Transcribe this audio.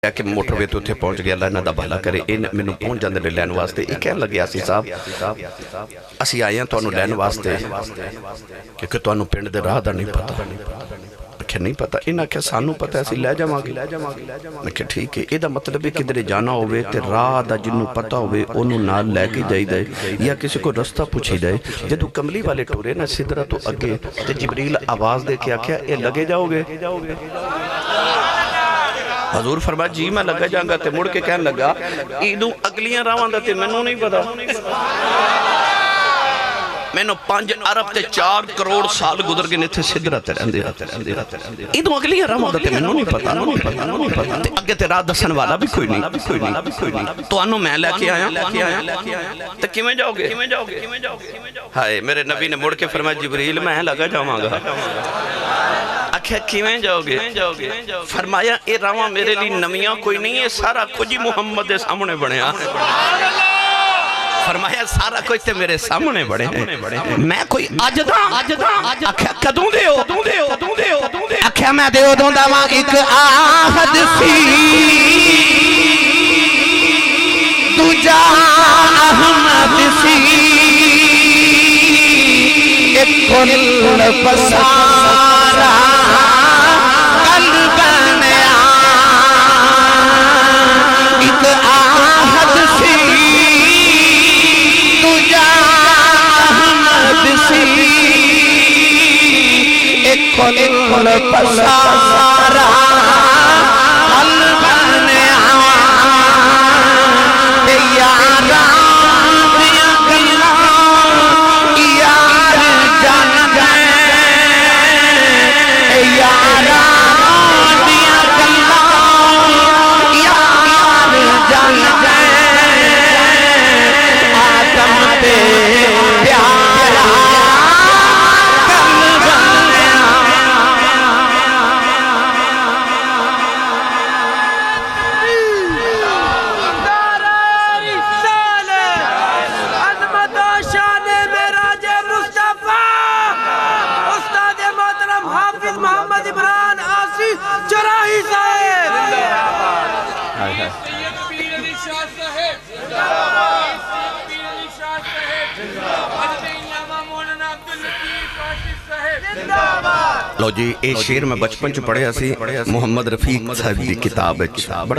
कि मोटरवे तो उत्थे पहुँच गया, अल्लाह इन्हां दा भला करे। इन मैनूं पहुँच जांदे ने लैण वास्ते। ये कहण लगे सी साहब असीं आए हां तुहानूं लैण वास्ते क्योंकि तुहानूं पिंड दे राह दा नहीं पता। आख्या नहीं पता। इन्हां आख्या सानूं पता, असीं लै जावांगे। मैं कहा ठीक है। इहदा मतलब है किधरे जाना होवे ते राह दा जिन्नूं पता होवे ओनूं नाल लैके जाईदा या किसी को रस्ता पुछीदा है। जदों कमली वाले टुरे ना सिदरा तो अगे ते जिबरील आवाज़ दे के आख्या ए लगे जाओगे? हजूर फरमाया जी मैं लगा जाऊंगा। तो मुड़ के कहन लगा इदू अगलियां रावां दा ते मैनूं नहीं पता। मैनूं 5 अरब ते 4 करोड़ साल गुजर गए इत्थे सिदरत रहिंदे। इदू अगलियां रावां दा ते मैनूं नहीं पता। ते अगे ते राह दस्सण वाला भी कोई नहीं। तुहानूं मैं लैके आया ते किवें जाओगे? हाय मेरे नबी ने मुड़ के फरमाया जिबरील मैं लगा जावांगा। आख्या किवें जाओगे? फरमाया ये रावां मेरे लिए नवियां कोई नहीं है, सारा कुछ ही मुहम्मद के सामने बनया। फरमाया सारा कुछ ते मेरे सामने बने हैं। मैं कोई अज दा आख्या कदों दे हो? आख्या मैं दे उदों दा वां इक आहद सी दूजा अहमद सी एक कुल पसारा कल बनया एक आहद सी दूजा अहमद सी एक कुल पसारा कल बनया यारा लो जी ये शेर मैं बचपन च पढ़िया सी मुहम्मद रफीक साहब की किताब।